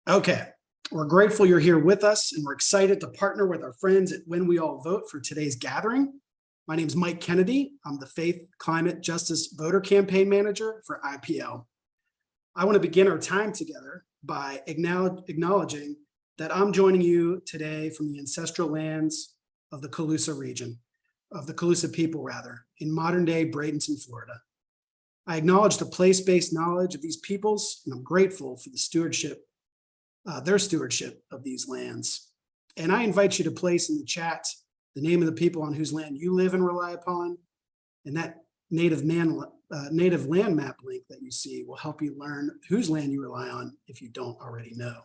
Okay, we're grateful you're here with us, and we're excited to partner with our friends at When We All Vote for today's gathering. My name is Mike Kennedy. I'm the Faith, Climate, Justice Voter Campaign Manager for IPL. I want to begin our time together by acknowledging that I'm joining you today from the ancestral lands of the Calusa region, of the Calusa people rather, in modern-day Bradenton, Florida. I acknowledge the place-based knowledge of these peoples, and I'm grateful for the their stewardship of these lands. And I invite you to place in the chat the name of the people on whose land you live and rely upon. And that native land map link that you see will help you learn whose land you rely on if you don't already know.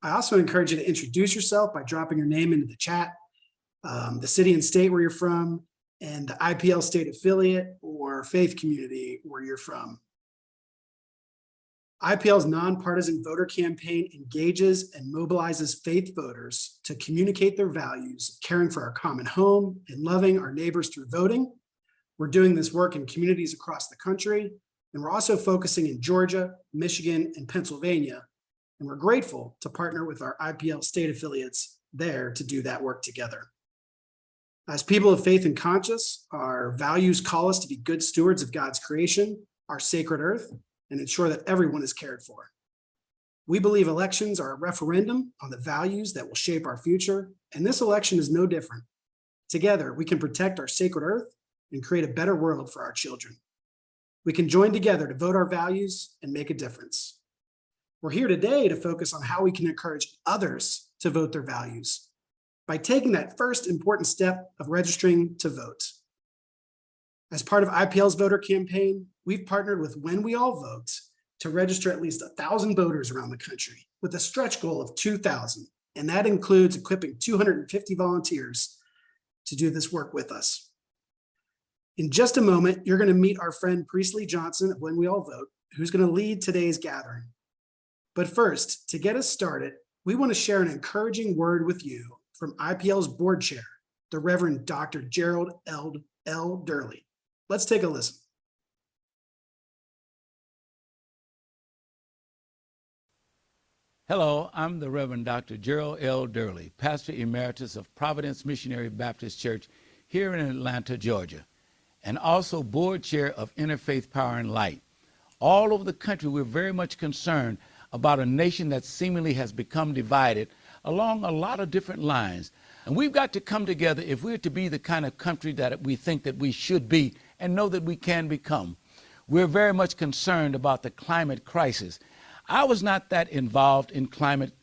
I also encourage you to introduce yourself by dropping your name into the chat, the city and state where you're from, and the IPL state affiliate or faith community where you're from. IPL's nonpartisan voter campaign engages and mobilizes faith voters to communicate their values of caring for our common home and loving our neighbors through voting. We're doing this work in communities across the country, and we're also focusing in Georgia, Michigan, and Pennsylvania. And we're grateful to partner with our IPL state affiliates there to do that work together. As people of faith and conscience, our values call us to be good stewards of God's creation, our sacred earth, and ensure that everyone is cared for. We believe elections are a referendum on the values that will shape our future, and this election is no different. Together, we can protect our sacred earth and create a better world for our children. We can join together to vote our values and make a difference. We're here today to focus on how we can encourage others to vote their values by taking that first important step of registering to vote. As part of IPL's voter campaign, we've partnered with When We All Vote to register at least 1,000 voters around the country with a stretch goal of 2,000. And that includes equipping 250 volunteers to do this work with us. In just a moment, you're going to meet our friend Priestley Johnson of When We All Vote, who's going to lead today's gathering. But first, to get us started, we want to share an encouraging word with you from IPL's board chair, the Reverend Dr. Gerald L. Durley. Let's take a listen. Hello, I'm the Reverend Dr. Gerald L. Durley, Pastor Emeritus of Providence Missionary Baptist Church here in Atlanta, Georgia, and also board chair of Interfaith Power and Light. All over the country, we're very much concerned about a nation that seemingly has become divided along a lot of different lines. And we've got to come together if we're to be the kind of country that we think that we should be and know that we can become. We're very much concerned about the climate crisis. I was not that involved in climate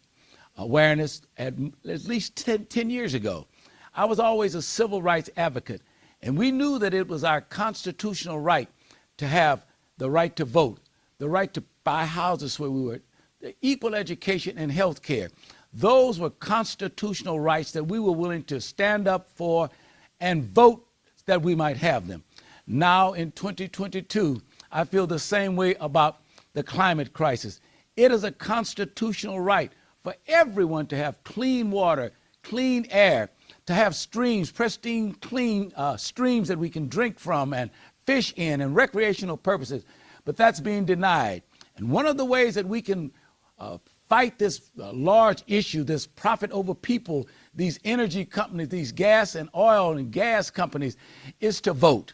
awareness at least 10 years ago. I was always a civil rights advocate, and we knew that it was our constitutional right to have the right to vote, the right to buy houses where we were, the equal education and health care. Those were constitutional rights that we were willing to stand up for and vote that we might have them. Now in 2022, I feel the same way about the climate crisis. It is a constitutional right for everyone to have clean water, clean air, to have streams, pristine, clean streams that we can drink from and fish in and recreational purposes. But that's being denied. And one of the ways that we can fight this large issue, this profit over people, these energy companies, these gas and oil and gas companies, is to vote.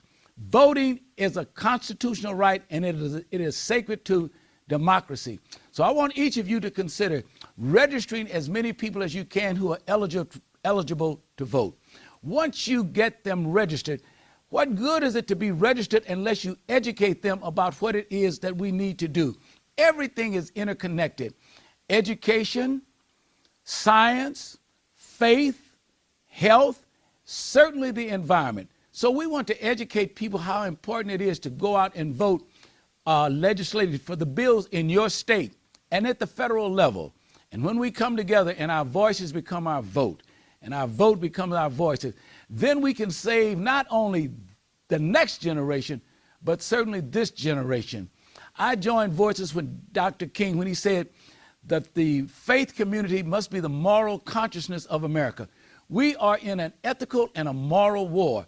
Voting is a constitutional right, and it is sacred to democracy. So I want each of you to consider registering as many people as you can who are eligible to vote. Once you get them registered, what good is it to be registered unless you educate them about what it is that we need to do? Everything is interconnected. Education, science, faith, health, certainly the environment. So we want to educate people how important it is to go out and vote legislatively for the bills in your state and at the federal level. And when we come together and our voices become our vote, and our vote becomes our voices, then we can save not only the next generation, but certainly this generation. I joined voices with Dr. King when he said that the faith community must be the moral consciousness of America. We are in an ethical and a moral war.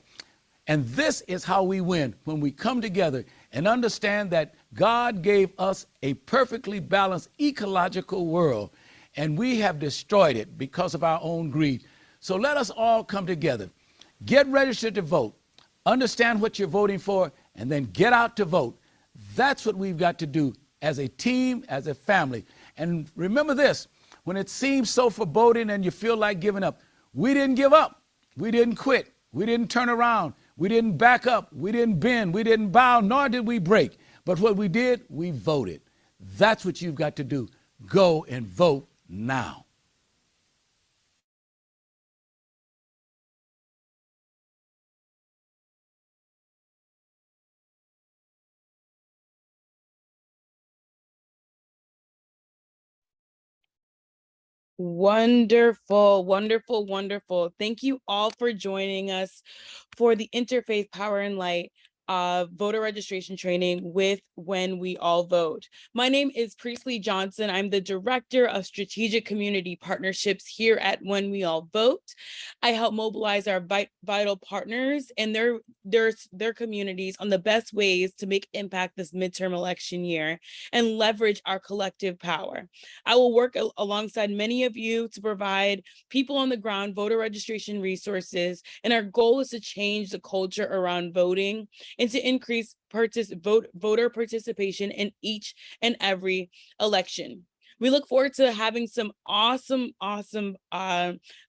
And this is how we win, when we come together and understand that God gave us a perfectly balanced ecological world, and we have destroyed it because of our own greed. So let us all come together. Get registered to vote. Understand what you're voting for, and then get out to vote. That's what we've got to do as a team, as a family. And remember this, when it seems so foreboding and you feel like giving up, we didn't give up. We didn't quit. We didn't turn around. We didn't back up. We didn't bend. We didn't bow, nor did we break. But what we did, we voted. That's what you've got to do. Go and vote now. Wonderful, wonderful, wonderful. Thank you all for joining us for the Interfaith Power and Light voter registration training with When We All Vote. My name is Priestley Johnson. I'm the Director of Strategic Community Partnerships here at When We All Vote. I help mobilize our vital partners and their communities on the best ways to make impact this midterm election year and leverage our collective power. I will work alongside many of you to provide people on the ground voter registration resources, and our goal is to change the culture around voting and to increase voter participation in each and every election. We look forward to having some awesome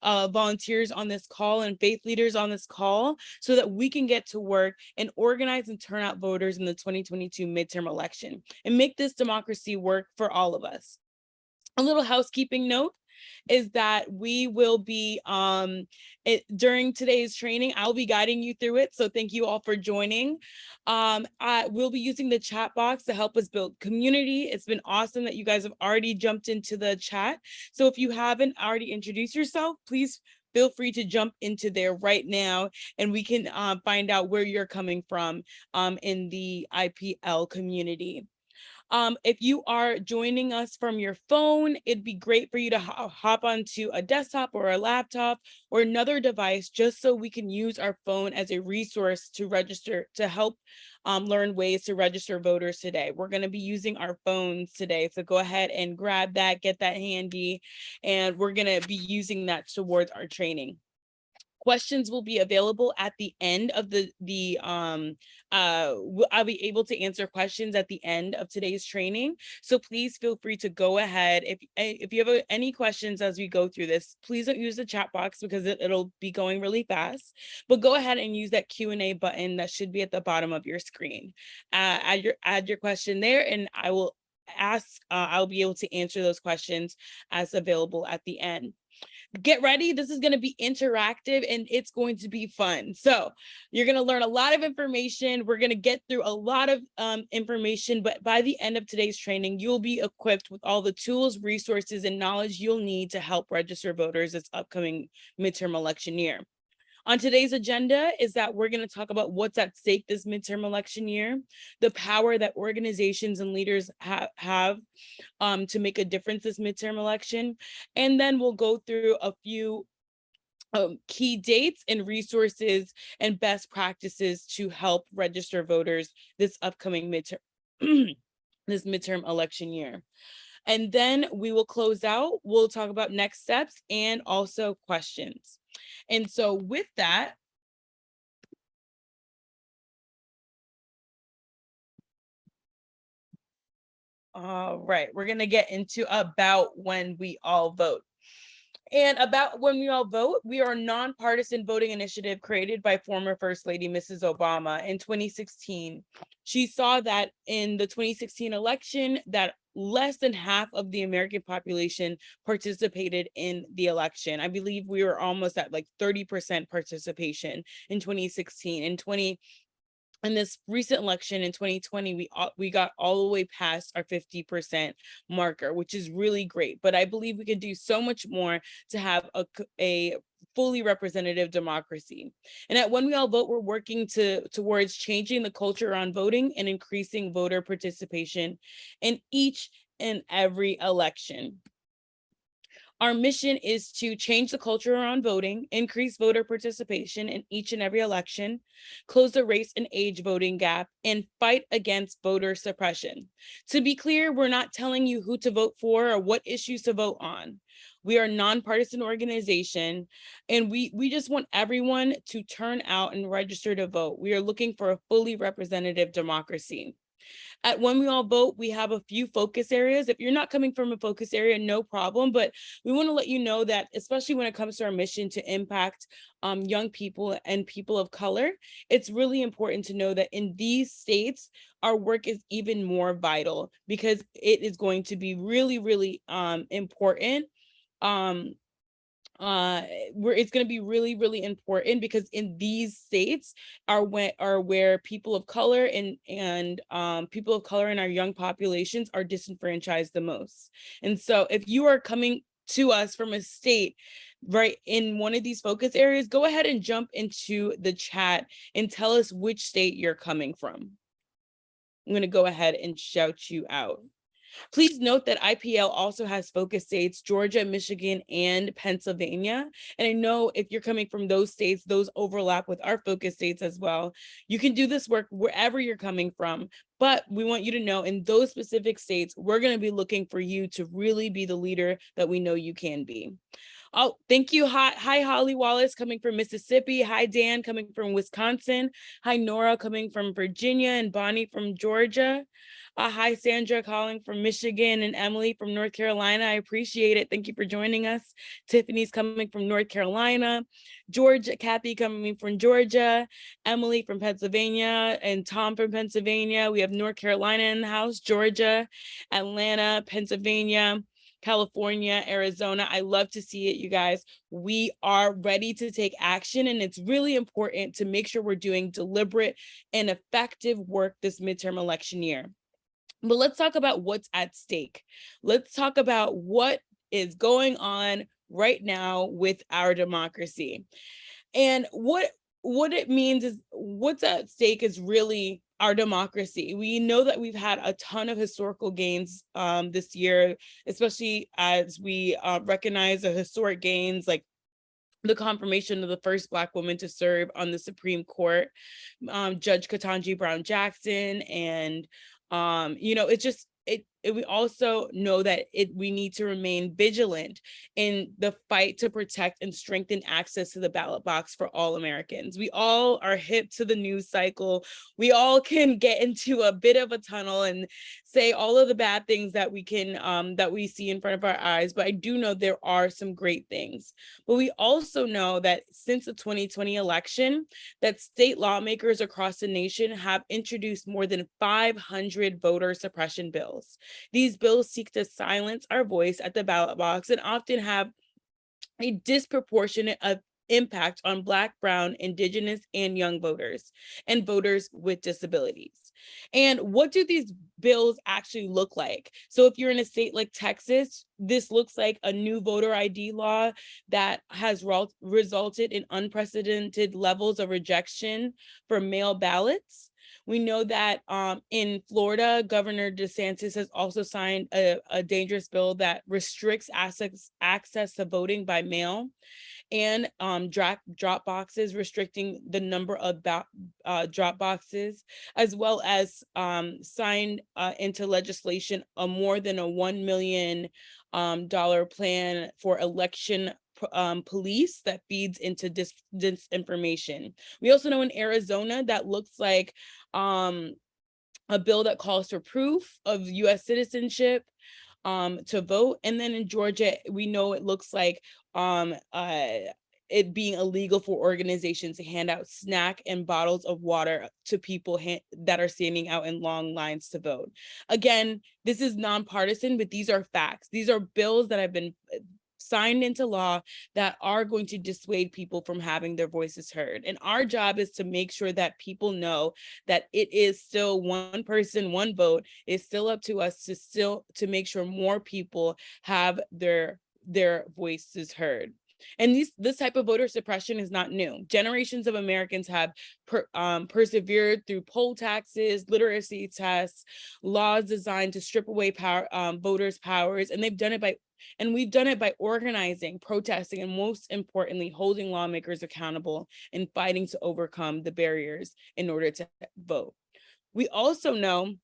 volunteers on this call and faith leaders on this call so that we can get to work and organize and turn out voters in the 2022 midterm election and make this democracy work for all of us. A little housekeeping note is that we will be during today's training, I'll be guiding you through it. So thank you all for joining. I will be using the chat box to help us build community. It's been awesome that you guys have already jumped into the chat. So if you haven't already introduced yourself, please feel free to jump into there right now, and we can find out where you're coming from in the IPL community. If you are joining us from your phone, it'd be great for you to hop onto a desktop or a laptop or another device just so we can use our phone as a resource to register, to help learn ways to register voters today. We're going to be using our phones today. So go ahead and grab that, get that handy, and we're going to be using that towards our training. Questions will be available at the end of I'll be able to answer questions at the end of today's training. So please feel free to go ahead. If you have any questions as we go through this, please don't use the chat box because it'll be going really fast, but go ahead and use that Q&A button that should be at the bottom of your screen. Add your question there, and I will I'll be able to answer those questions as available at the end. Get ready. This is going to be interactive and it's going to be fun. So you're going to learn a lot of information. We're going to get through a lot of information, but by the end of today's training, you'll be equipped with all the tools, resources, and knowledge you'll need to help register voters this upcoming midterm election year. On today's agenda is that we're going to talk about what's at stake this midterm election year, the power that organizations and leaders have to make a difference this midterm election, and then we'll go through a few key dates and resources and best practices to help register voters this upcoming midterm this midterm election year. And then we will close out. We'll talk about next steps and also questions. And so with that, all right, we're going to get into About When We All Vote. And About When We All Vote, we are a nonpartisan voting initiative created by former First Lady Mrs. Obama in 2016. She saw that in the 2016 election that less than half of the American population participated in the election. I believe we were almost at like 30% participation in 2016. In this recent election in 2020, we got all the way past our 50% marker, which is really great. But I believe we can do so much more to have a fully representative democracy. And at When We All Vote, we're working towards changing the culture around voting and increasing voter participation in each and every election. Our mission is to change the culture around voting, increase voter participation in each and every election, close the race and age voting gap, and fight against voter suppression. To be clear, we're not telling you who to vote for or what issues to vote on. We are a nonpartisan organization, and we just want everyone to turn out and register to vote. We are looking for a fully representative democracy. At When We All Vote, we have a few focus areas. If you're not coming from a focus area, no problem, but we want to let you know that, especially when it comes to our mission to impact young people and people of color, it's really important to know that in these states, our work is even more vital because it is going to be really, really important. Um, where it's going to be really, really important because in these states are where people of color and people of color in our young populations are disenfranchised the most. And so if you are coming to us from a state right in one of these focus areas, go ahead and jump into the chat and tell us which state you're coming from. I'm going to go ahead and shout you out. Please note that IPL also has focus states, Georgia, Michigan, and Pennsylvania. And I know if you're coming from those states, those overlap with our focus states as well. You can do this work wherever you're coming from, but we want you to know in those specific states, we're going to be looking for you to really be the leader that we know you can be. Oh, thank you. Hi, Holly Wallace coming from Mississippi. Hi, Dan coming from Wisconsin. Hi, Nora coming from Virginia and Bonnie from Georgia. Hi, Sandra calling from Michigan and Emily from North Carolina. I appreciate it. Thank you for joining us. Tiffany's coming from North Carolina. Georgia, Kathy coming from Georgia. Emily from Pennsylvania and Tom from Pennsylvania. We have North Carolina in the house, Georgia, Atlanta, Pennsylvania, California, Arizona. I love to see it, you guys. We are ready to take action, and it's really important to make sure we're doing deliberate and effective work this midterm election year. But let's talk about what's at stake. Let's talk about what is going on right now with our democracy. And what it means is what's at stake is really our democracy. We know that we've had a ton of historical gains this year, especially as we recognize the historic gains like the confirmation of the first Black woman to serve on the Supreme Court, Judge Ketanji Brown Jackson, and it's just we also know that we need to remain vigilant in the fight to protect and strengthen access to the ballot box for all Americans. We all are hip to the news cycle. We all can get into a bit of a tunnel and say all of the bad things that we can that we see in front of our eyes. But I do know there are some great things. But we also know that since the 2020 election, that state lawmakers across the nation have introduced more than 500 voter suppression bills. These bills seek to silence our voice at the ballot box and often have a disproportionate impact on Black, Brown, Indigenous, and young voters, and voters with disabilities. And what do these bills actually look like? So if you're in a state like Texas, this looks like a new voter ID law that has resulted in unprecedented levels of rejection for mail ballots. We know that in Florida, Governor DeSantis has also signed a dangerous bill that restricts access to voting by mail, and drop boxes, restricting the number of drop boxes, as well as signed into legislation a more than a $1 million plan for election police that feeds into disinformation. We also know in Arizona that looks like a bill that calls for proof of US citizenship to vote. And then in Georgia, we know it looks like it being illegal for organizations to hand out snack and bottles of water to people that are standing out in long lines to vote. Again, this is nonpartisan, but these are facts. These are bills that have been signed into law that are going to dissuade people from having their voices heard. And our job is to make sure that people know that it is still one person, one vote. It's still up to us to make sure more people have their voices heard. And this type of voter suppression is not new. Generations of Americans have persevered through poll taxes, literacy tests, laws designed to strip away voters' powers, and they've done it by And we've done it by organizing, protesting, and most importantly, holding lawmakers accountable and fighting to overcome the barriers in order to vote. We also know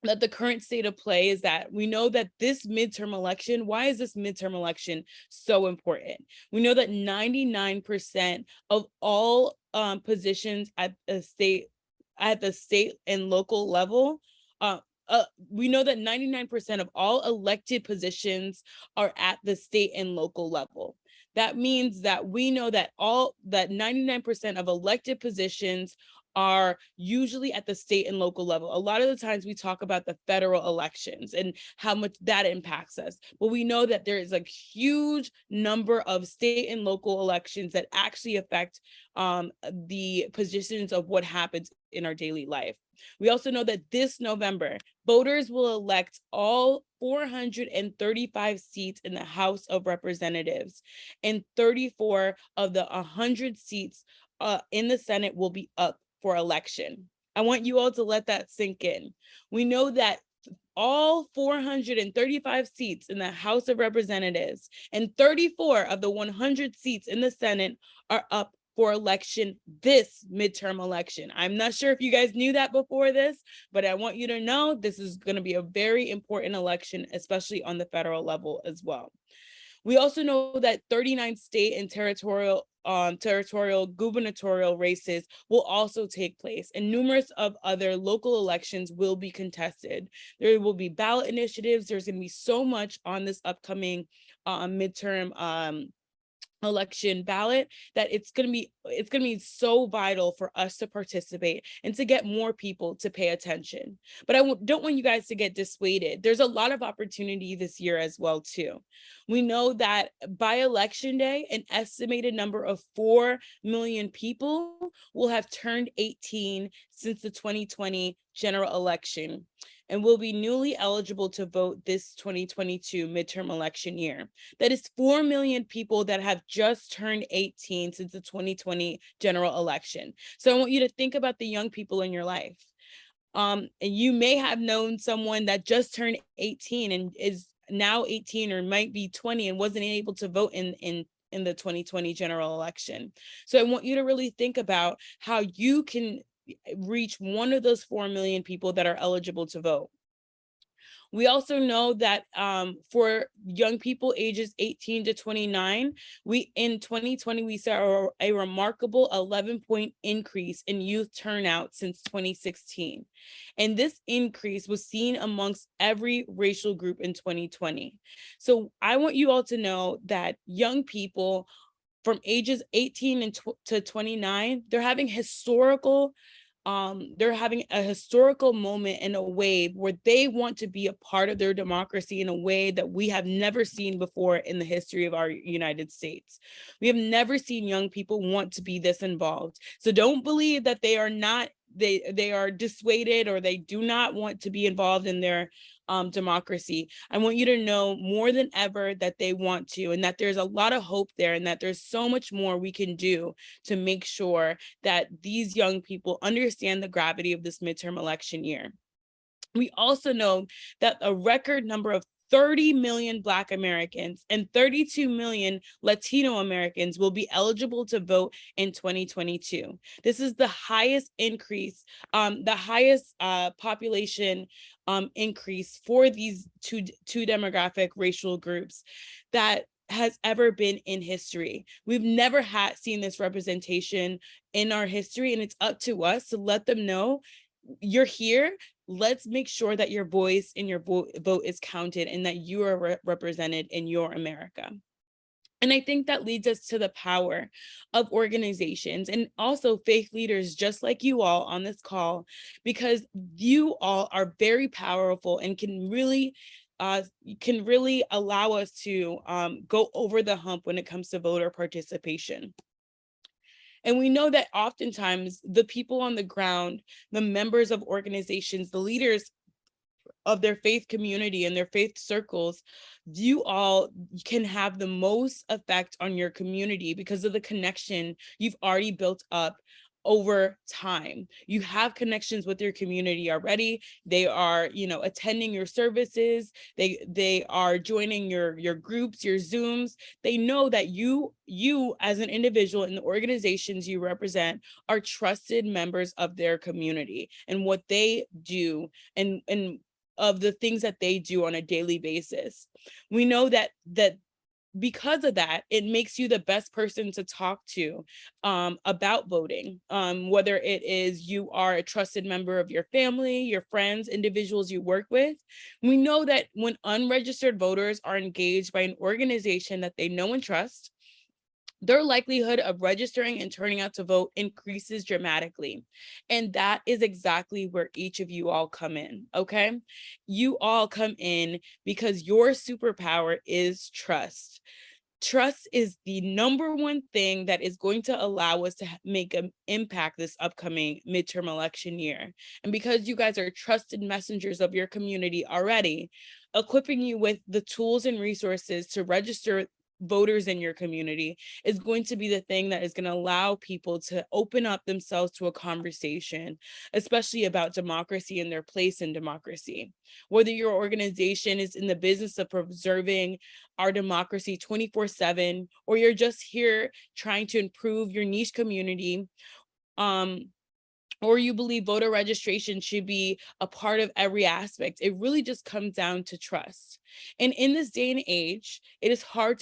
that the current state of play is that we know that this midterm election, why is this midterm election so important? We know that 99% of all positions at the state and local level, we know that 99% of all elected positions are at the state and local level. That means that we know that 99% of elected positions are usually at the state and local level. A lot of the times we talk about the federal elections and how much that impacts us. But we know that there is a huge number of state and local elections that actually affect the positions of what happens in our daily life. We also know that this November, voters will elect all 435 seats in the House of Representatives, and 34 of the 100 seats in the Senate will be up for election. I want you all to let that sink in. We know that all 435 seats in the House of Representatives and 34 of the 100 seats in the Senate are up for election this midterm election. I'm not sure if you guys knew that before this, but I want you to know this is going to be a very important election, especially on the federal level as well. We also know that 39 state and territorial gubernatorial races will also take place, and numerous of other local elections will be contested. There will be ballot initiatives. There's going to be so much on this upcoming midterm election ballot that it's going to be so vital for us to participate and to get more people to pay attention. But I don't want you guys to get dissuaded. There's a lot of opportunity this year as well too. We know that by election day, an estimated number of 4 million people will have turned 18 since the 2020 general election and will be newly eligible to vote this 2022 midterm election year. That is 4 million people that have just turned 18 since the 2020 general election. So I want you to think about the young people in your life. And you may have known someone that just turned 18 and is now 18 or might be 20 and wasn't able to vote in the 2020 general election. So I want you to really think about how you can reach one of those 4 million people that are eligible to vote. We also know that for young people ages 18 to 29, in 2020, we saw a remarkable 11-point increase in youth turnout since 2016. And this increase was seen amongst every racial group in 2020. So I want you all to know that young people from ages 18 to 29, they're having a historical moment and a wave where they want to be a part of their democracy in a way that we have never seen before in the history of our United States. We have never seen young people want to be this involved. So don't believe that they are dissuaded or they do not want to be involved in their democracy. I want you to know more than ever that they want to, and that there's a lot of hope there, and that there's so much more we can do to make sure that these young people understand the gravity of this midterm election year. We also know that a record number of 30 million Black Americans and 32 million Latino Americans will be eligible to vote in 2022. This is the highest increase, the highest population increase for these two demographic racial groups that has ever been in history. We've never seen this representation in our history, and it's up to us to let them know you're here. Let's make sure that your voice and your vote is counted and that you are represented in your America. And I think that leads us to the power of organizations and also faith leaders just like you all on this call, because you all are very powerful and can really allow us to go over the hump when it comes to voter participation. And we know that oftentimes the people on the ground, the members of organizations, the leaders of their faith community and their faith circles, you all can have the most effect on your community because of the connection you've already built up over time. You have connections with your community already. They are, attending your services. They are joining your groups, your Zooms. They know that you as an individual in the organizations you represent are trusted members of their community and what they do and of the things that they do on a daily basis. We know that because of that, it makes you the best person to talk to about voting, whether it is you are a trusted member of your family, your friends, individuals you work with. We know that when unregistered voters are engaged by an organization that they know and trust, their likelihood of registering and turning out to vote increases dramatically. And that is exactly where each of you all come in, okay? You all come in because your superpower is trust. Trust is the number one thing that is going to allow us to make an impact this upcoming midterm election year. And because you guys are trusted messengers of your community already, equipping you with the tools and resources to register voters in your community is going to be the thing that is going to allow people to open up themselves to a conversation, especially about democracy and their place in democracy. Whether your organization is in the business of preserving our democracy 24/7, or you're just here trying to improve your niche community, or you believe voter registration should be a part of every aspect, it really just comes down to trust. And in this day and age, it is hard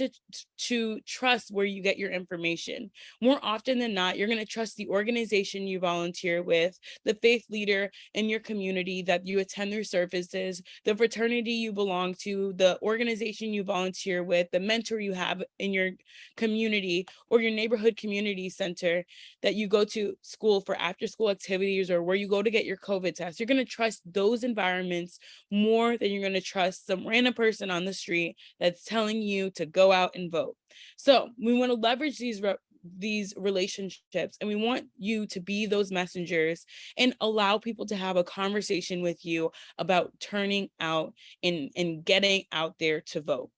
to trust where you get your information. More often than not, you're going to trust the organization you volunteer with, the faith leader in your community that you attend their services, the fraternity you belong to, the organization you volunteer with, the mentor you have in your community, or your neighborhood community center that you go to school for after school activities, or where you go to get your COVID test. You're going to trust those environments more than you're going to trust some random person on the street that's telling you to go out and vote. So we want to leverage these relationships, and we want you to be those messengers and allow people to have a conversation with you about turning out and getting out there to vote.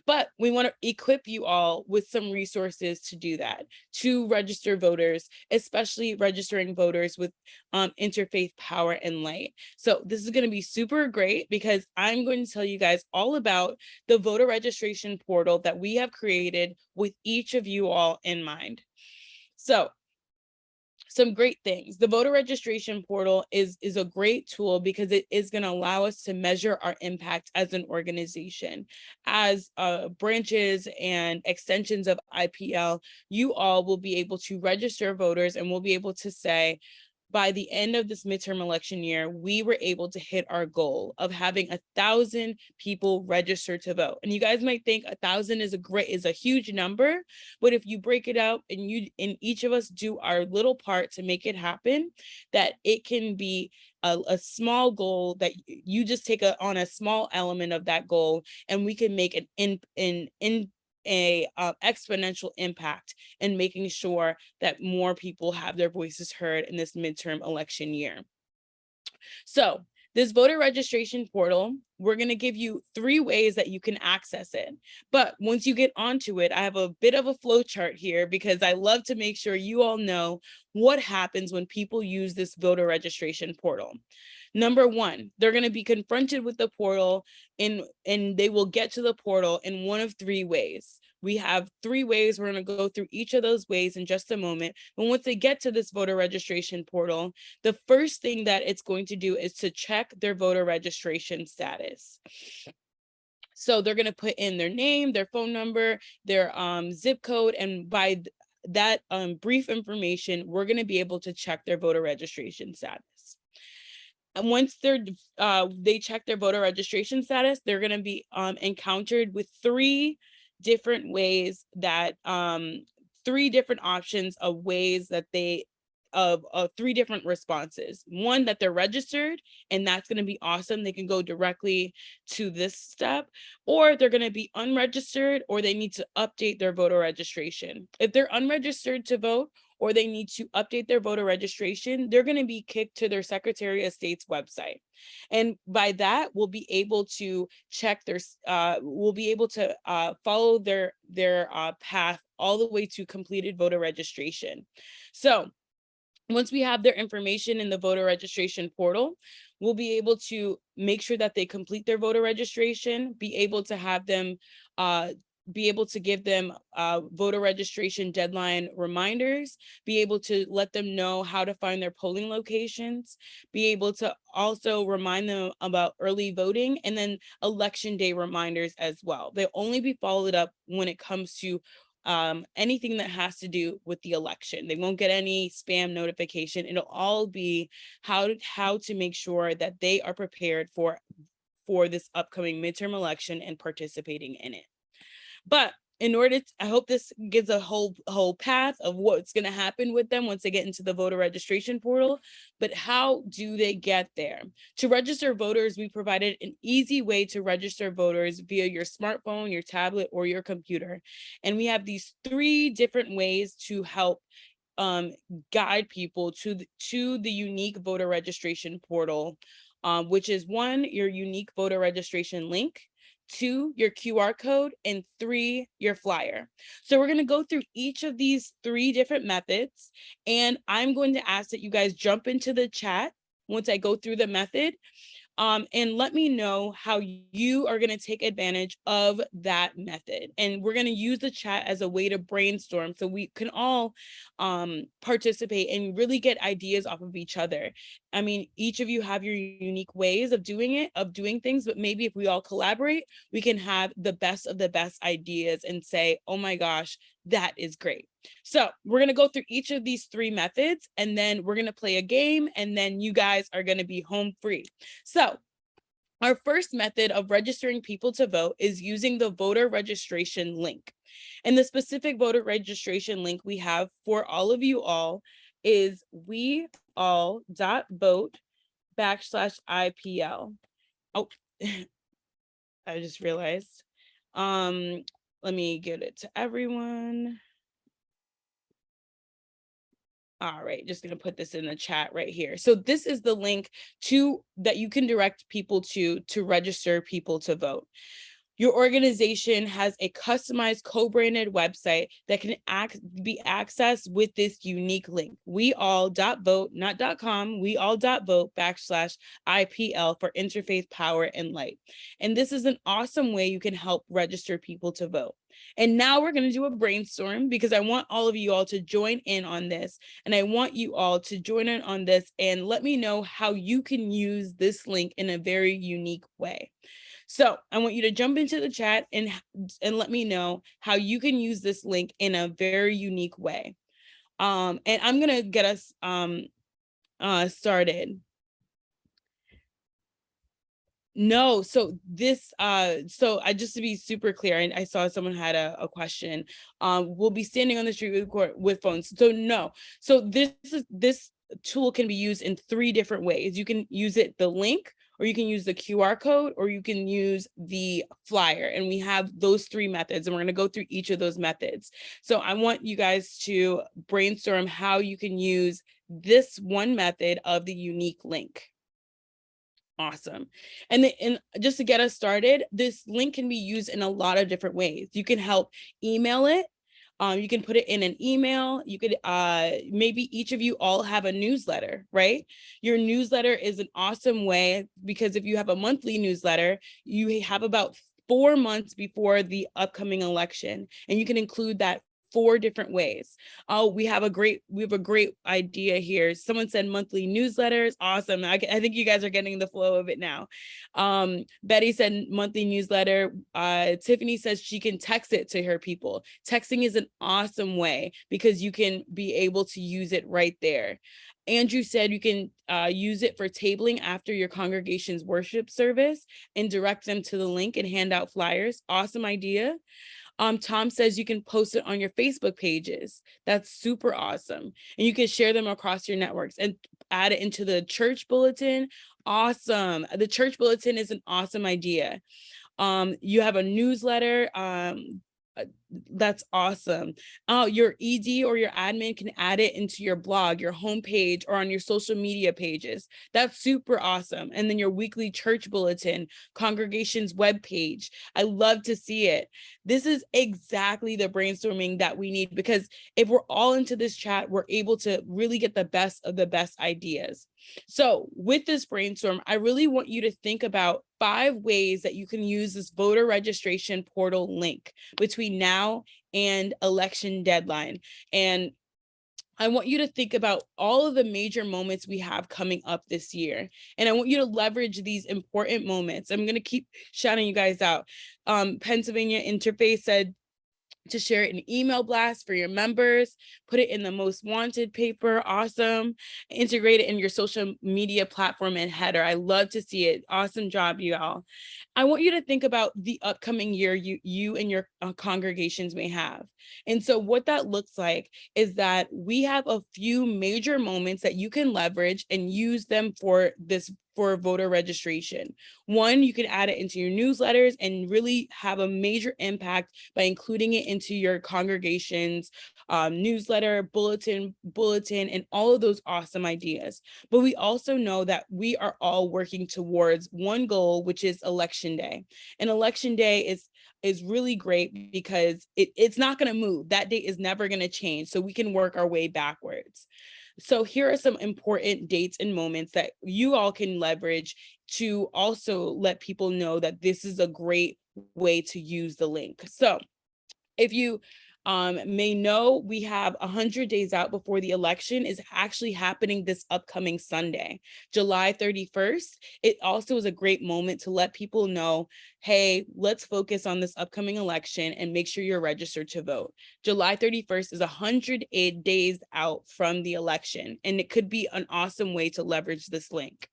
But we want to equip you all with some resources to do that, to register voters, especially registering voters with Interfaith Power and Light. So this is going to be super great because I'm going to tell you guys all about the voter registration portal that we have created with each of you all in mind. So some great things. The voter registration portal is a great tool because it is going to allow us to measure our impact as an organization. As branches and extensions of IPL, you all will be able to register voters and will be able to say, by the end of this midterm election year, we were able to hit our goal of having 1,000 people register to vote. And you guys might think 1,000 is a huge number, but if you break it out and each of us do our little part to make it happen, that it can be a small goal that you just take on a small element of that goal, and we can make a exponential impact in making sure that more people have their voices heard in this midterm election year. So this voter registration portal, we're going to give you 3 ways that you can access it. But once you get onto it, I have a bit of a flow chart here because I love to make sure you all know what happens when people use this voter registration portal. Number 1, they're going to be confronted with the portal and they will get to the portal in one of 3 ways. We have 3 ways. We're going to go through each of those ways in just a moment. But once they get to this voter registration portal, the first thing that it's going to do is to check their voter registration status. So they're going to put in their name, their phone number, their zip code, and by that brief information, we're going to be able to check their voter registration status. And once they check their voter registration status, they're going to be encountered with 3 different ways that 3 different options of ways that they of 3 different responses. One, that they're registered, and that's going to be awesome. They can go directly to this step, or they're going to be unregistered, or they need to update their voter registration. If they're unregistered to vote, or they need to update their voter registration, they're going to be kicked to their Secretary of State's website. And by that, we'll be able to check we'll be able to follow their path all the way to completed voter registration. So Once we have their information in the voter registration portal, we'll be able to make sure that they complete their voter registration, be able to have them, be able to give them voter registration deadline reminders, be able to let them know how to find their polling locations, be able to also remind them about early voting, and then election day reminders as well. They'll only be followed up when it comes to anything that has to do with the election. They won't get any spam notification. It'll all be how to make sure that they are prepared for this upcoming midterm election and participating in it. But in order to, I hope this gives a whole path of what's going to happen with them once they get into the voter registration portal. But how do they get there? To register voters, we provided an easy way to register voters via your smartphone, your tablet, or your computer. And we have these 3 different ways to help guide people to the unique voter registration portal, which is 1, your unique voter registration link, 2, your QR code, and 3, your flyer. So we're going to go through each of these 3 different methods, and I'm going to ask that you guys jump into the chat once I go through the method. And let me know how you are going to take advantage of that method. And we're going to use the chat as a way to brainstorm so we can all participate and really get ideas off of each other. I mean, each of you have your unique ways of doing things, but maybe if we all collaborate, we can have the best of the best ideas and say, oh my gosh, that is great. So we're going to go through each of these 3 methods, and then we're going to play a game, and then you guys are going to be home free. So our first method of registering people to vote is using the voter registration link. And the specific voter registration link we have for all of you all is weall.vote/IPL. Oh, I just realized. Let me get it to everyone. All right, just going to put this in the chat right here. So this is the link that you can direct people to register people to vote. Your organization has a customized co-branded website that can be accessed with this unique link. weall.vote, not .com, weall.vote/IPL for Interfaith Power and Light. And this is an awesome way you can help register people to vote. And now we're going to do a brainstorm because I want all of you all to join in on this. And I want you all to join in on this and let me know how you can use this link in a very unique way. So I want you to jump into the chat and let me know how you can use this link in a very unique way. And I'm going to get us started. No, so this, so I just to be super clear, and I saw someone had a question. We'll be standing on the street with phones. So no, so this tool can be used in 3 different ways. You can use the link, or you can use the QR code, or you can use the flyer. And we have those 3 methods, and we're going to go through each of those methods. So I want you guys to brainstorm how you can use this one method of the unique link. Awesome. And just to get us started, this link can be used in a lot of different ways. You can help email it. You can put it in an email. You could maybe each of you all have a newsletter, right? Your newsletter is an awesome way because if you have a monthly newsletter, you have about 4 months before the upcoming election, and you can include that 4 different ways. Oh, we have a great idea here. Someone said monthly newsletters. Awesome. I think you guys are getting the flow of it now. Betty said monthly newsletter. Tiffany says she can text it to her people. Texting is an awesome way because you can be able to use it right there. Andrew said you can use it for tabling after your congregation's worship service and direct them to the link and hand out flyers. Awesome idea. Tom says you can post it on your Facebook pages. That's super awesome. And you can share them across your networks and add it into the church bulletin. Awesome. The church bulletin is an awesome idea. You have a newsletter. That's awesome. Oh, your ED or your admin can add it into your blog, your homepage, or on your social media pages. That's super awesome. And then your weekly church bulletin, congregation's webpage. I love to see it. This is exactly the brainstorming that we need, because if we're all into this chat, we're able to really get the best of the best ideas. So with this brainstorm, I really want you to think about 5 ways that you can use this voter registration portal link between now and election deadline. And I want you to think about all of the major moments we have coming up this year. And I want you to leverage these important moments. I'm going to keep shouting you guys out. Pennsylvania Interfaith said to share it in email blast for your members, put it in the most wanted paper. Awesome. Integrate it in your social media platform and header. I love to see it. Awesome job, you all. I want you to think about the upcoming year you and your congregations may have. And so what that looks like is that we have a few major moments that you can leverage and use them for voter registration. One, you can add it into your newsletters and really have a major impact by including it into your congregation's newsletter, bulletin, and all of those awesome ideas. But we also know that we are all working towards one goal, which is election day. And election day is really great because it's not going to move. That date is never going to change. So we can work our way backwards. So here are some important dates and moments that you all can leverage to also let people know that this is a great way to use the link. So if you may know, we have 100 days out before the election is actually happening this upcoming Sunday, July 31st. It also is a great moment to let people know, hey, let's focus on this upcoming election and make sure you're registered to vote. July 31st is 108 days out from the election, and it could be an awesome way to leverage this link.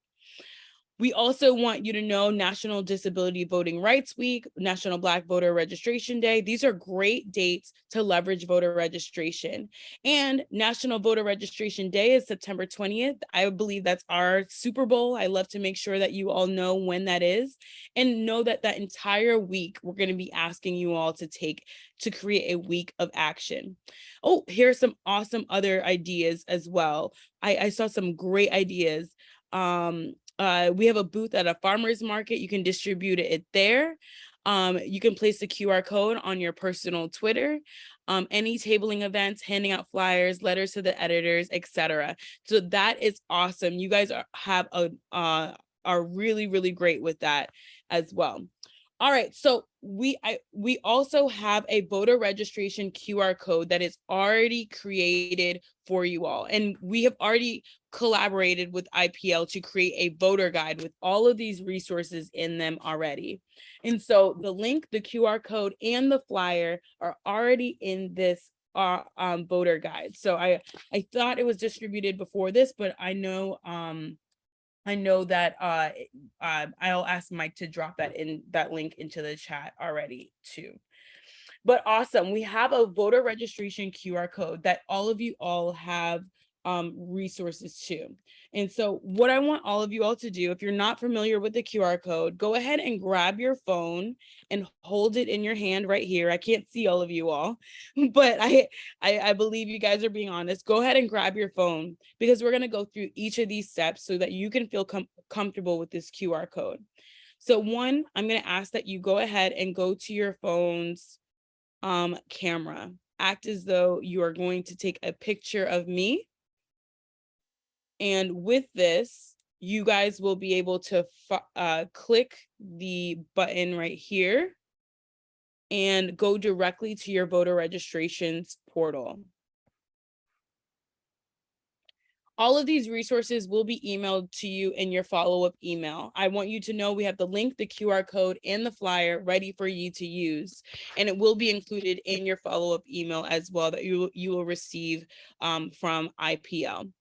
We also want you to know National Disability Voting Rights Week, National Black Voter Registration Day. These are great dates to leverage voter registration. And National Voter Registration Day is September 20th. I believe that's our Super Bowl. I love to make sure that you all know when that is, and know that that entire week, we're going to be asking you all to create a week of action. Oh, here's some awesome other ideas as well. I saw some great ideas. We have a booth at a farmer's market. You can distribute it there. You can place the QR code on your personal Twitter. Any tabling events, handing out flyers, letters to the editors, etc. So that is awesome. You guys are really, really great with that as well. All right, so we also have a voter registration QR code that is already created for you all. And we have already collaborated with IPL to create a voter guide with all of these resources in them already. And so the link, the QR code, and the flyer are already in this voter guide. So I thought it was distributed before this, but I know that I'll ask Mike to drop that link into the chat already too. But awesome, we have a voter registration QR code that all of you all have resources to. And so what I want all of you all to do, if you're not familiar with the QR code, go ahead and grab your phone and hold it in your hand right here. I can't see all of you all, but I believe you guys are being honest. Go ahead and grab your phone, because we're going to go through each of these steps so that you can feel comfortable with this QR code. So one, I'm going to ask that you go ahead and go to your phone's camera. Act as though you are going to take a picture of me. And with this, you guys will be able to click the button right here and go directly to your voter registrations portal. All of these resources will be emailed to you in your follow-up email. I want you to know we have the link, the QR code, and the flyer ready for you to use. And it will be included in your follow-up email as well that you will receive from IPL.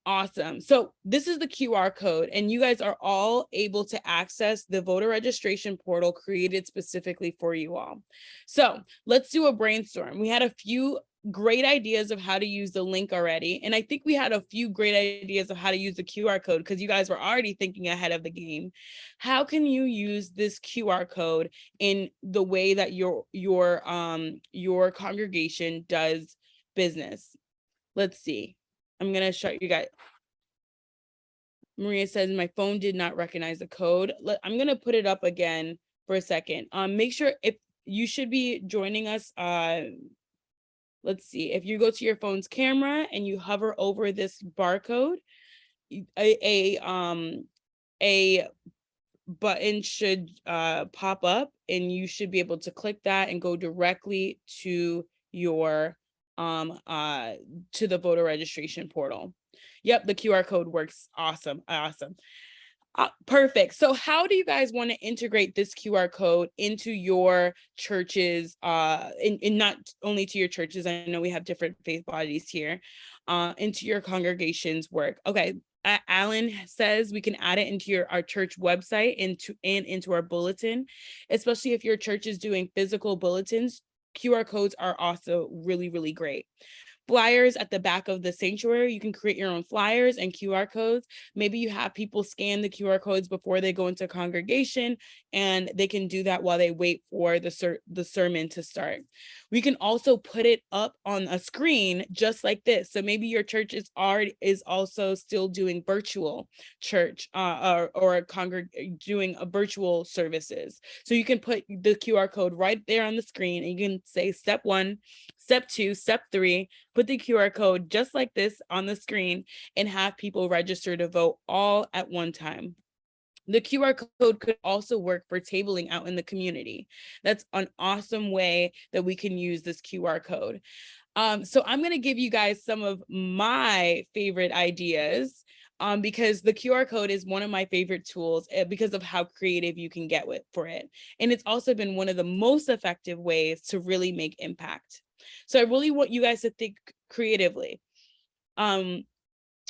Awesome. So this is the QR code, and you guys are all able to access the voter registration portal created specifically for you all. So let's do a brainstorm. We had a few great ideas of how to use the link already. And I think we had a few great ideas of how to use the QR code because you guys were already thinking ahead of the game. How can you use this QR code in the way that your congregation does business? Let's see. I'm going to show you guys. Maria says, my phone did not recognize the code. I'm going to put it up again for a second. Make sure if you should be joining us. Let's see, if you go to your phone's camera and you hover over this barcode, a button should pop up and you should be able to click that and go directly to your to the voter registration portal. Yep, the QR code works. Awesome. Perfect. So how do you guys want to integrate this QR code into your churches, in not only to your churches, I know we have different faith bodies here, into your congregation's work? Okay, Alan says we can add it into our church website and into our bulletin, especially if your church is doing physical bulletins. QR codes are also really, really great. Flyers at the back of the sanctuary. You can create your own flyers and QR codes. Maybe you have people scan the QR codes before they go into congregation, and they can do that while they wait for the sermon to start. We can also put it up on a screen just like this. So maybe your church is also still doing virtual church or doing a virtual services. So you can put the QR code right there on the screen, and you can say step 1, step 2, step 3, put the QR code just like this on the screen and have people register to vote all at one time. The QR code could also work for tabling out in the community. That's an awesome way that we can use this QR code. So I'm going to give you guys some of my favorite ideas, because the QR code is one of my favorite tools because of how creative you can get for it. And it's also been one of the most effective ways to really make impact. So I really want you guys to think creatively.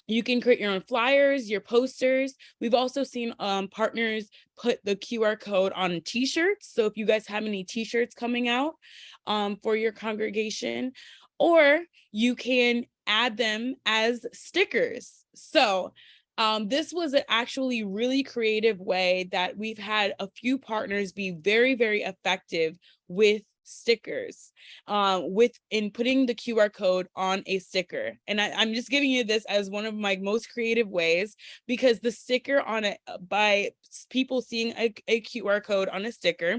You can create your own flyers, your posters. We've also seen partners put the QR code on t-shirts. So if you guys have any t-shirts coming out for your congregation, or you can add them as stickers. So this was an actually really creative way that we've had a few partners be very, very effective with stickers, in putting the QR code on a sticker. And I'm just giving you this as one of my most creative ways, because the sticker on it, by people seeing a QR code on a sticker,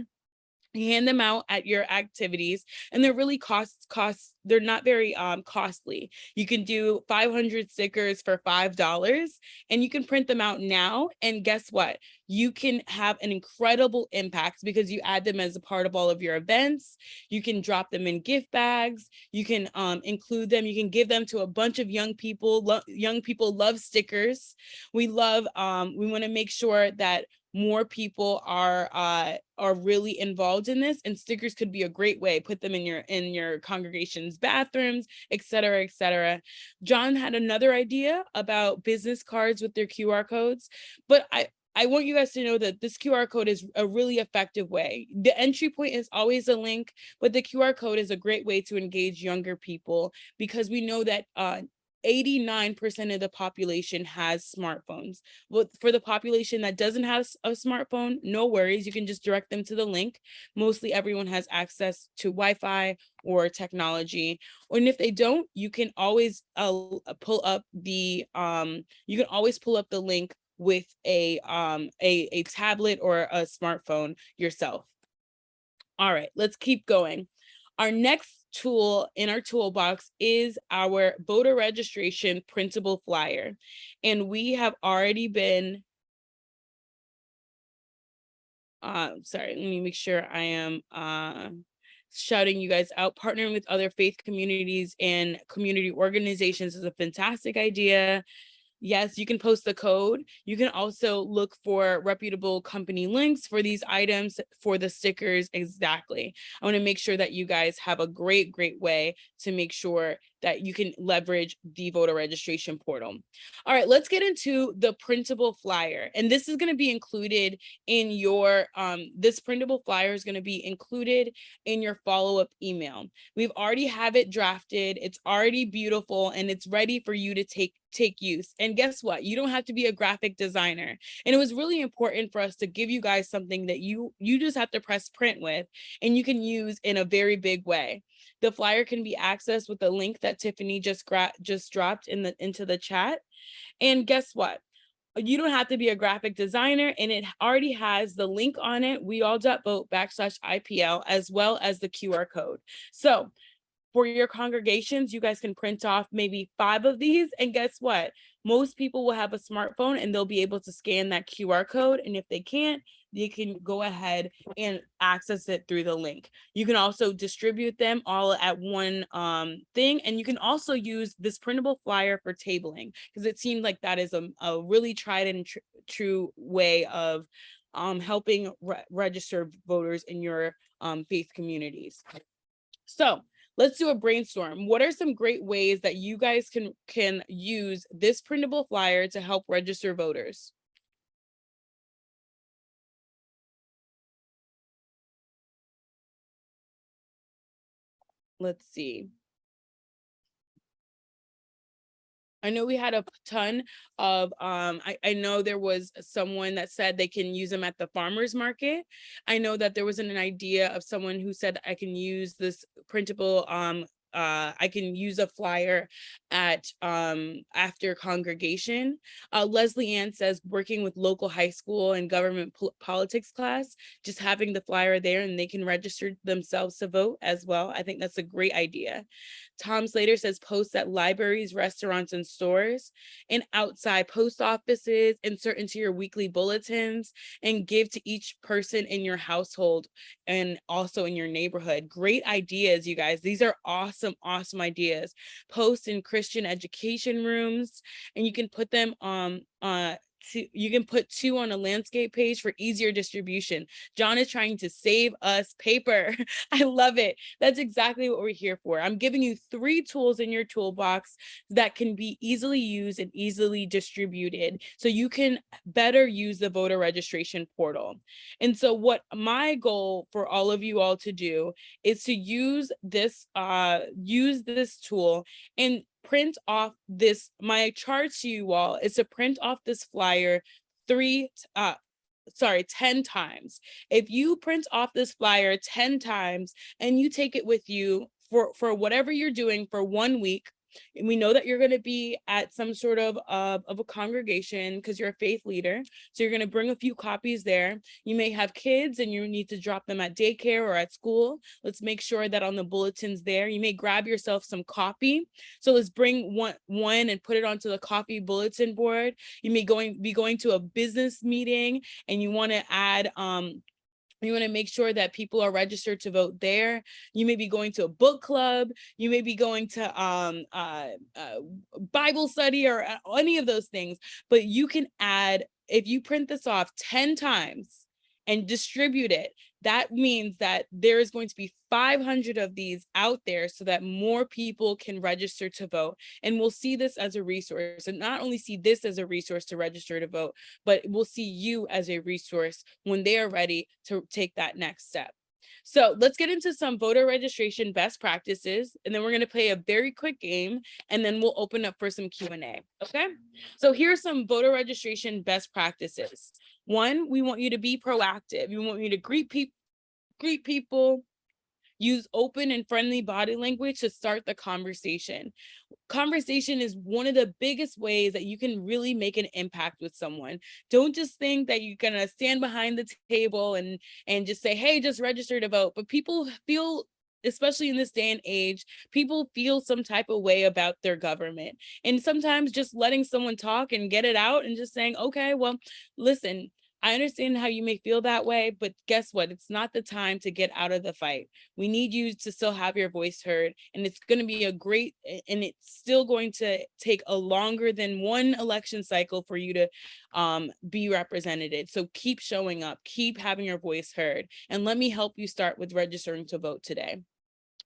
you hand them out at your activities, and they're really they're not very costly. You can do 500 stickers for $5, and you can print them out now, and guess what? You can have an incredible impact because you add them as a part of all of your events. You can drop them in gift bags. You can include them. You can give them to a bunch of young people. Young people love stickers. We want to make sure that more people are really involved in this, and stickers could be a great way. Put them in your congregation's bathrooms, et cetera, et cetera. John had another idea about business cards with their QR codes, but I want you guys to know that this QR code is a really effective way. The entry point is always a link, but the QR code is a great way to engage younger people, because we know that 89% of the population has smartphones. But for the population that doesn't have a smartphone, no worries. You can just direct them to the link. Mostly everyone has access to Wi-Fi or technology. And if they don't, you can always pull up the link with a tablet or a smartphone yourself. All right, let's keep going. Our next tool in our toolbox is our voter registration printable flyer. And we have already been, sorry, let me make sure I am shouting you guys out. Partnering with other faith communities and community organizations is a fantastic idea. Yes, you can post the code. You can also look for reputable company links for these items, for the stickers. Exactly. I want to make sure that you guys have a great way to make sure that you can leverage the voter registration portal. All right, let's get into the printable flyer. And this is going to be included in your, this printable flyer is going to be included in your follow-up email. We've already have it drafted. It's already beautiful and it's ready for you to take use. And guess what? You don't have to be a graphic designer. And it was really important for us to give you guys something that you just have to press print with and you can use in a very big way. The flyer can be accessed with the link that Tiffany just dropped into the chat. And guess what? You don't have to be a graphic designer, and it already has the link on it, weall.vote/IPL, as well as the QR code. So for your congregations, you guys can print off maybe 5 of these. And guess what? Most people will have a smartphone and they'll be able to scan that QR code. And if they can't, you can go ahead and access it through the link. You can also distribute them all at one thing. And you can also use this printable flyer for tabling, because it seems like that is a really tried and true way of helping register voters in your faith communities. So let's do a brainstorm. What are some great ways that you guys can use this printable flyer to help register voters? Let's see. I know we had a ton of, I know there was someone that said they can use them at the farmer's market. I know that there was an idea of someone who said I can use this printable, I can use a flyer at after congregation. Leslie Ann says working with local high school and government politics class, just having the flyer there and they can register themselves to vote as well. I think that's a great idea. Tom Slater says posts at libraries, restaurants, and stores, and outside post offices, insert into your weekly bulletins, and give to each person in your household and also in your neighborhood. Great ideas, you guys. These are awesome, awesome ideas. Post in Christian education rooms, and you can put them you can put 2 on a landscape page for easier distribution. John is trying to save us paper. I love it. That's exactly what we're here for. I'm giving you 3 tools in your toolbox that can be easily used and easily distributed so you can better use the voter registration portal. And so what my goal for all of you all to do is to use this tool and print off this. My charge to you all is to print off this flyer 10 times. If you print off this flyer 10 times and you take it with you for whatever you're doing for 1 week, and we know that you're going to be at some sort of a congregation because you're a faith leader. So you're going to bring a few copies there. You may have kids and you need to drop them at daycare or at school. Let's make sure that on the bulletins there, you may grab yourself some coffee. So let's bring one and put it onto the coffee bulletin board. You may be going to a business meeting and you want to add you want to make sure that people are registered to vote there. You may be going to a book club. You may be going to Bible study or any of those things. But you can add, if you print this off 10 times and distribute it, that means that there is going to be 500 of these out there so that more people can register to vote. And we'll see this as a resource, and not only see this as a resource to register to vote, but we'll see you as a resource when they are ready to take that next step. So let's get into some voter registration best practices, and then we're going to play a very quick game, and then we'll open up for some Q&A. Okay? So here's some voter registration best practices. 1, we want you to be proactive. We want you to greet people, use open and friendly body language to start the conversation. Conversation is one of the biggest ways that you can really make an impact with someone. Don't just think that you're gonna stand behind the table and just say, hey, just register to vote. But people feel, especially in this day and age, people feel some type of way about their government. And sometimes just letting someone talk and get it out and just saying, okay, well, listen, I understand how you may feel that way, but guess what? It's not the time to get out of the fight. We need you to still have your voice heard, and it's going to be and it's still going to take a longer than 1 election cycle for you to be represented. So keep showing up, keep having your voice heard, and let me help you start with registering to vote today.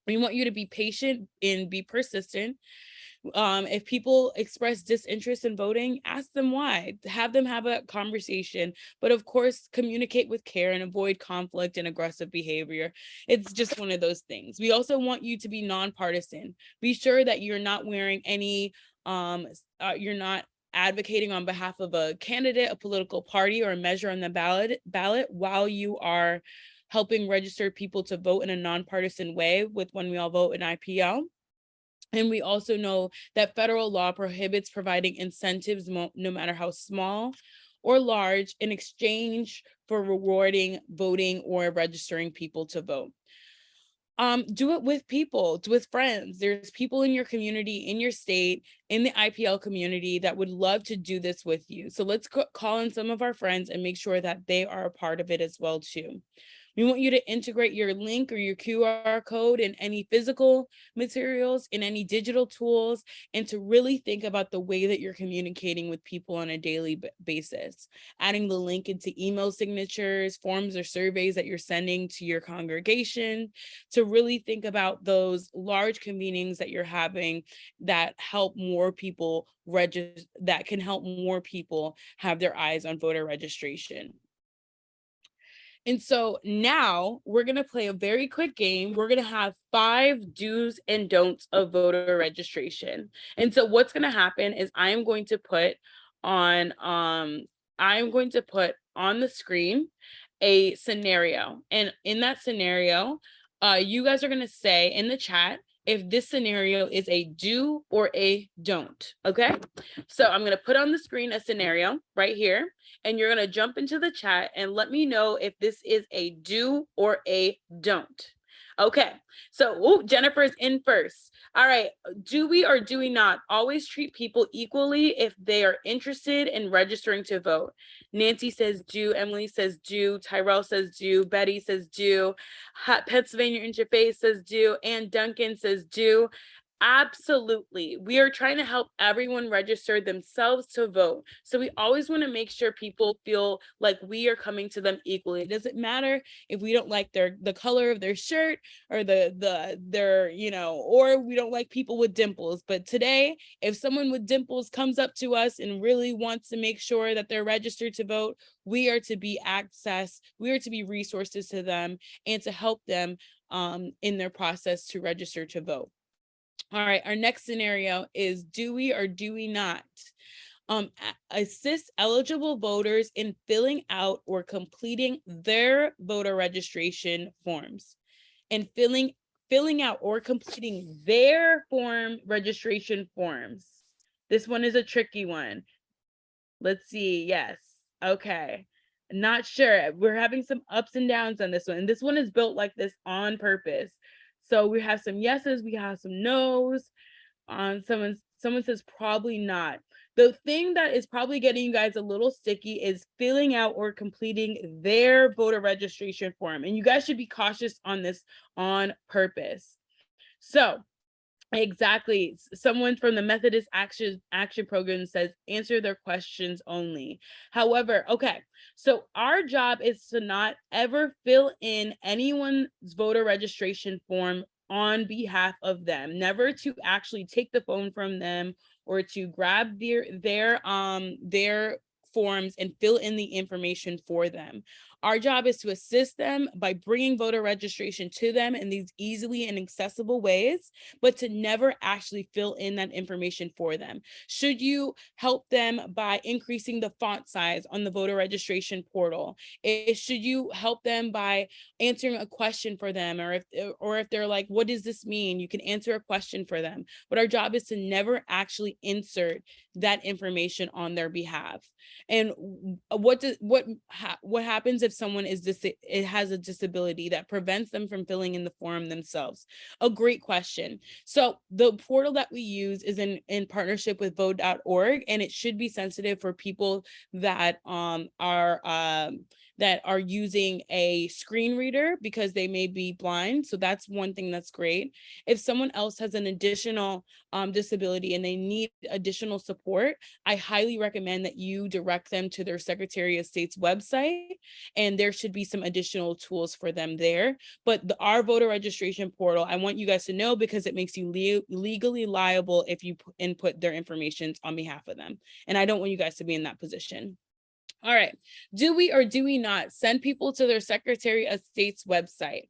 We want you to be patient and be persistent. If people express disinterest in voting, ask them why. Have them have a conversation, but of course, communicate with care and avoid conflict and aggressive behavior. It's just one of those things. We also want you to be nonpartisan. Be sure that you're not wearing any, you're not advocating on behalf of a candidate, a political party, or a measure on the ballot while you are helping register people to vote in a nonpartisan way with When We All Vote in IPL. And we also know that federal law prohibits providing incentives, no matter how small or large, in exchange for rewarding voting or registering people to vote. Do it with people, with friends. There's people in your community, in your state, in the IPL community that would love to do this with you. So let's call in some of our friends and make sure that they are a part of it as well too. We want you to integrate your link or your QR code in any physical materials, in any digital tools, and to really think about the way that you're communicating with people on a daily basis. Adding the link into email signatures, forms, or surveys that you're sending to your congregation, to really think about those large convenings that you're having that help more people register, that can help more people have their eyes on voter registration. And so now we're going to play a very quick game. We're going to have 5 do's and don'ts of voter registration. And so what's going to happen is I'm going to put on the screen a scenario. And in that scenario, you guys are going to say in the chat if this scenario is a do or a don't. Okay, so I'm going to put on the screen a scenario right here, and you're going to jump into the chat and let me know if this is a do or a don't. Okay, so Jennifer's in first. All right, do we or do we not always treat people equally if they are interested in registering to vote? Nancy says do, Emily says do, Tyrell says do, Betty says do, Pennsylvania Interfaith says do, and Duncan says do. Absolutely. We are trying to help everyone register themselves to vote. So we always want to make sure people feel like we are coming to them equally. It doesn't matter if we don't like the color of their shirt or their, or we don't like people with dimples. But today, if someone with dimples comes up to us and really wants to make sure that they're registered to vote, we are to be resources to them and to help them in their process to register to vote. All right, our next scenario is do we or do we not assist eligible voters in filling out or completing their voter registration forms, and filling out or completing their registration forms. This one is a tricky one. Let's see. Yes. Okay. Not sure. We're having some ups and downs on this one. And this one is built like this on purpose. So we have some yeses, we have some nos. Someone says probably not. The thing that is probably getting you guys a little sticky is filling out or completing their voter registration form. And you guys should be cautious on this on purpose. So exactly. Someone from the Methodist Action Program says answer their questions only. However, okay, so our job is to not ever fill in anyone's voter registration form on behalf of them, never to actually take the phone from them or to grab their forms and fill in the information for them. Our job is to assist them by bringing voter registration to them in these easily and accessible ways, but to never actually fill in that information for them. Should you help them by increasing the font size on the voter registration portal? Should you help them by answering a question for them? Or if they're like, what does this mean? You can answer a question for them. But our job is to never actually insert that information on their behalf. And what happens if someone has a disability that prevents them from filling in the form themselves? A great question. So the portal that we use is in partnership with vote.org, and it should be sensitive for people that are using a screen reader because they may be blind. So that's one thing that's great. If someone else has an additional disability and they need additional support, I highly recommend that you direct them to their Secretary of State's website and there should be some additional tools for them there. But our voter registration portal, I want you guys to know, because it makes you legally liable if you input their information on behalf of them. And I don't want you guys to be in that position. All right. Do we or do we not send people to their Secretary of State's website?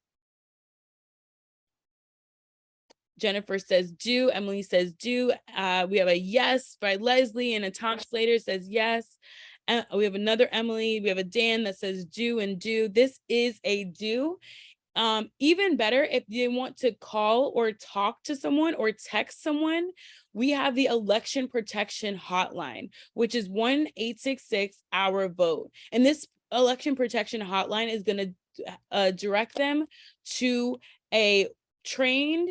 Jennifer says do. Emily says do. We have a yes by Leslie, and a Tom Slater says yes. We have another Emily. We have a Dan that says do and do. This is a do. Even better, if they want to call or talk to someone or text someone, we have the election protection hotline, which is 1-866-OUR-VOTE. And this election protection hotline is going to direct them to a trained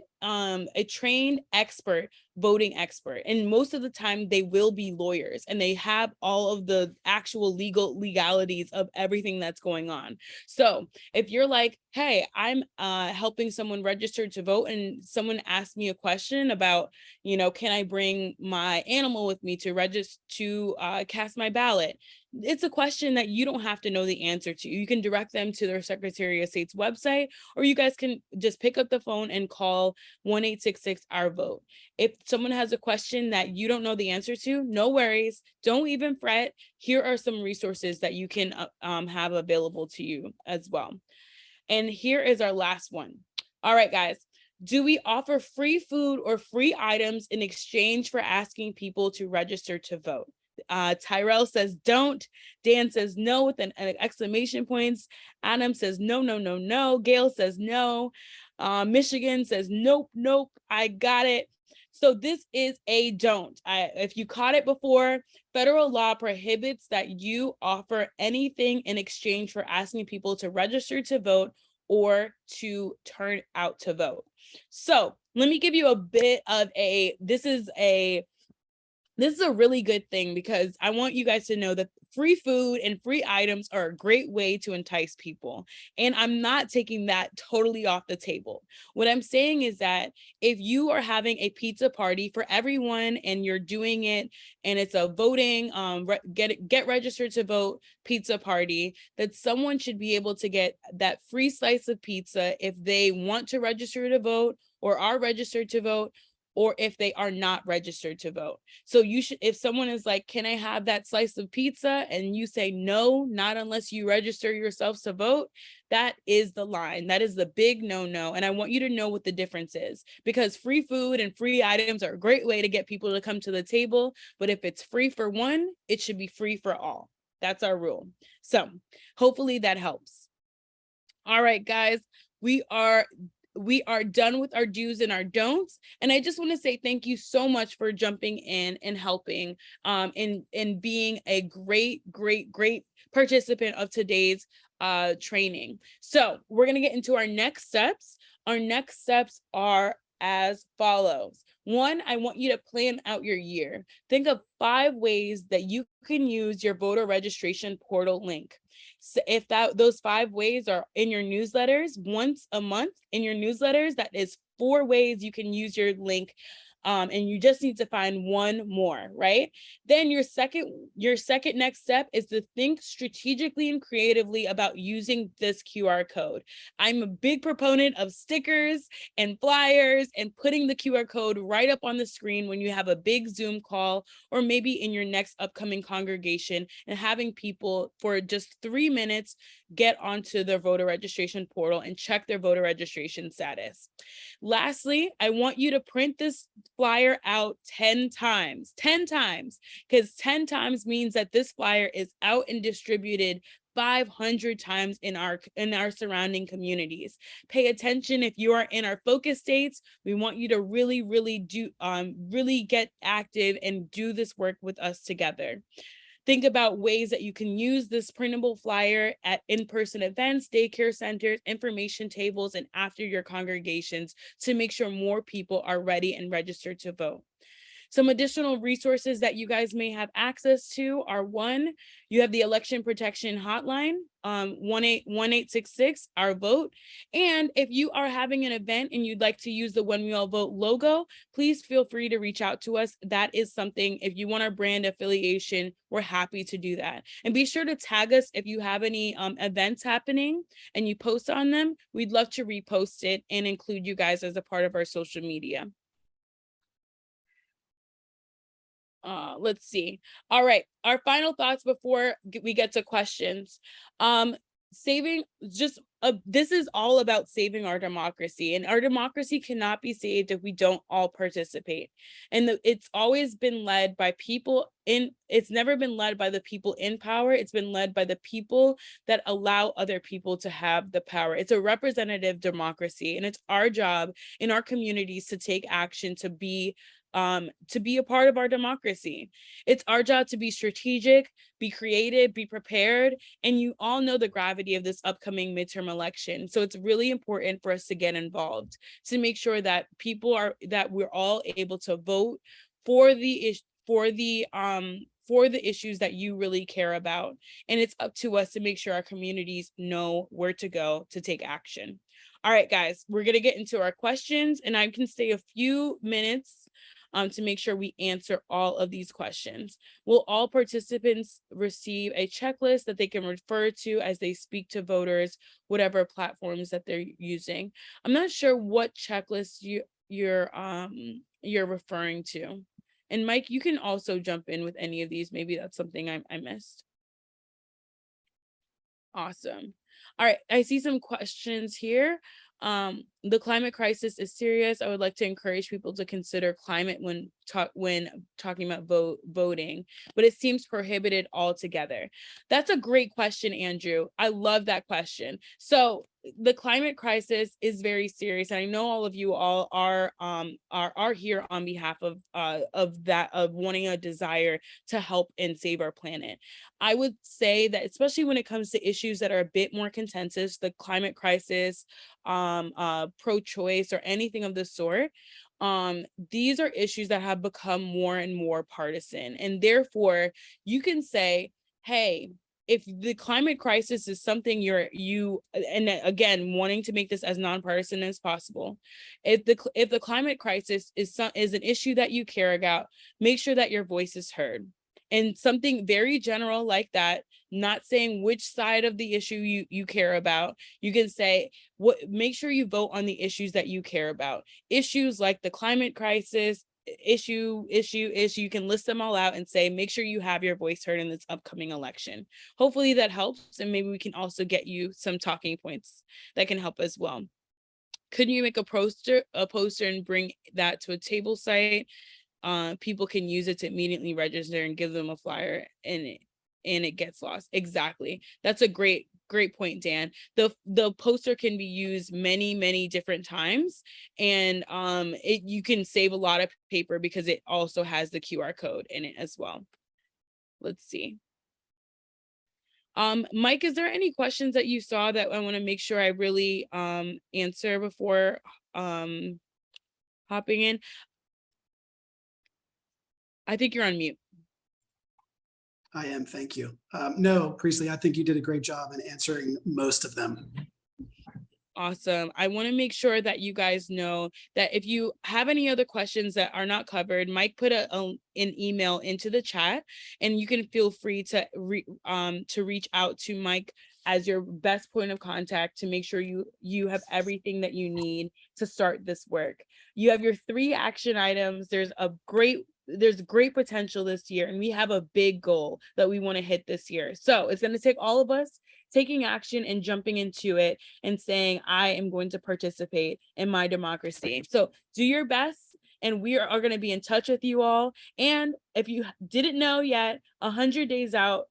expert, voting expert. And most of the time they will be lawyers, and they have all of the actual legalities of everything that's going on. So if you're like, hey, I'm helping someone register to vote, and someone asked me a question about, can I bring my animal with me to register to cast my ballot? It's a question that you don't have to know the answer to. You can direct them to their Secretary of State's website, or you guys can just pick up the phone and call 1-866-OUR-VOTE. If someone has a question that you don't know the answer to, no worries. Don't even fret. Here are some resources that you can have available to you as well. And here is our last one. All right, guys. Do we offer free food or free items in exchange for asking people to register to vote? Tyrell says don't. Dan says no with an exclamation points. Adam says no, no, no, no. Gail says no. Michigan says nope, nope. I got it. So this is a don't. If you caught it before, federal law prohibits that you offer anything in exchange for asking people to register to vote or to turn out to vote. So let me give you a bit of this is a really good thing, because I want you guys to know that free food and free items are a great way to entice people. And I'm not taking that totally off the table. What I'm saying is that if you are having a pizza party for everyone and you're doing it, and it's a voting, get registered to vote pizza party, that someone should be able to get that free slice of pizza if they want to register to vote or are registered to vote, or if they are not registered to vote. So you should, if someone is like, can I have that slice of pizza? And you say, no, not unless you register yourself to vote. That is the line. That is the big no-no. And I want you to know what the difference is, because free food and free items are a great way to get people to come to the table. But if it's free for one, it should be free for all. That's our rule. So hopefully that helps. All right, guys, we are done with our do's and our don'ts. And I just want to say thank you so much for jumping in and helping and being a great participant of today's training. So we're going to get into our next steps. Our next steps are as follows. 1, I want you to plan out your year. Think of 5 ways that you can use your voter registration portal link. So if those 5 ways are in your newsletters once a month in your newsletters, that is 4 ways you can use your link. And you just need to find 1 more, right? Then your second next step is to think strategically and creatively about using this QR code. I'm a big proponent of stickers and flyers and putting the QR code right up on the screen when you have a big Zoom call, or maybe in your next upcoming congregation, and having people for just 3 minutes get onto their voter registration portal and check their voter registration status. Lastly, I want you to print this flyer out 10 times, because 10 times means that this flyer is out and distributed 500 times in our surrounding communities. Pay attention if you are in our focus states. We want you to really get active and do this work with us together. Think about ways that you can use this printable flyer at in-person events, daycare centers, information tables, and after your congregations to make sure more people are ready and registered to vote. Some additional resources that you guys may have access to are: one, you have the election protection hotline, 1866 our vote. And if you are having an event and you'd like to use the When We All Vote logo, please feel free to reach out to us. That is something, if you want our brand affiliation, we're happy to do that. And be sure to tag us if you have any events happening and you post on them. We'd love to repost it and include you guys as a part of our social media. Let's see. All right, our final thoughts before we get to questions. This is all about saving our democracy, and our democracy cannot be saved if we don't all participate. And it's always been led by people it's never been led by the people in power. It's been led by the people that allow other people to have the power. It's a representative democracy, and it's our job in our communities to take action to be a part of our democracy. It's our job to be strategic, be creative, be prepared. And you all know the gravity of this upcoming midterm election. So it's really important for us to get involved, to make sure that we're all able to vote for the issues that you really care about. And it's up to us to make sure our communities know where to go to take action. All right, guys, we're going to get into our questions, and I can stay a few minutes to make sure we answer all of these questions. Will all participants receive a checklist that they can refer to as they speak to voters, whatever platforms that they're using? I'm not sure what checklist you're referring to. And Mike, you can also jump in with any of these. Maybe that's something I missed. Awesome. All right, I see some questions here. The climate crisis is serious. I would like to encourage people to consider climate when talking about voting, but it seems prohibited altogether. That's a great question, Andrew. I love that question. So the climate crisis is very serious. And I know all of you all are here on behalf of wanting a desire to help and save our planet. I would say that, especially when it comes to issues that are a bit more contentious, the climate crisis, pro-choice, or anything of the sort, these are issues that have become more and more partisan. And therefore, you can say, hey, if the climate crisis is something and again, wanting to make this as nonpartisan as possible, if the climate crisis is an issue that you care about, make sure that your voice is heard. And something very general like that, not saying which side of the issue you care about, you can say, make sure you vote on the issues that you care about. Issues like the climate crisis, issue, you can list them all out and say, make sure you have your voice heard in this upcoming election. Hopefully that helps, and maybe we can also get you some talking points that can help as well. Could you make a poster and bring that to a table site? People can use it to immediately register and give them a flyer, and it gets lost. Exactly. That's a great point, Dan. The poster can be used many different times, and you can save a lot of paper because it also has the QR code in it as well. Let's see. Mike, is there any questions that you saw that I want to make sure I really answer before hopping in? I think you're on mute. I am, thank you. No, Priestley, I think you did a great job in answering most of them. Awesome. I want to make sure that you guys know that if you have any other questions that are not covered, Mike put an email into the chat, and you can feel free to reach out to Mike as your best point of contact to make sure you have everything that you need to start this work. You have your 3 action items. There's great potential this year, and we have a big goal that we want to hit this year. So it's going to take all of us taking action and jumping into it and saying, I am going to participate in my democracy. So do your best, and we are going to be in touch with you all. And if you didn't know yet, 100 days out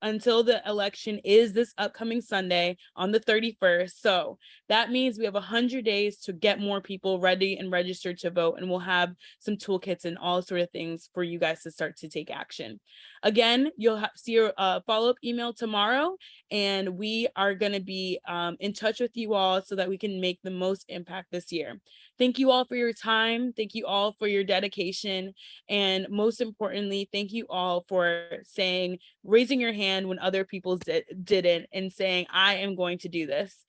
until the election is this upcoming Sunday on the 31st. So that means we have 100 days to get more people ready and registered to vote, and we'll have some toolkits and all sort of things for you guys to start to take action. Again, you'll see your follow-up email tomorrow, and we are going to be in touch with you all so that we can make the most impact this year. Thank you all for your time. Thank you all for your dedication. And most importantly, thank you all for raising your hand when other people didn't, and saying, I am going to do this.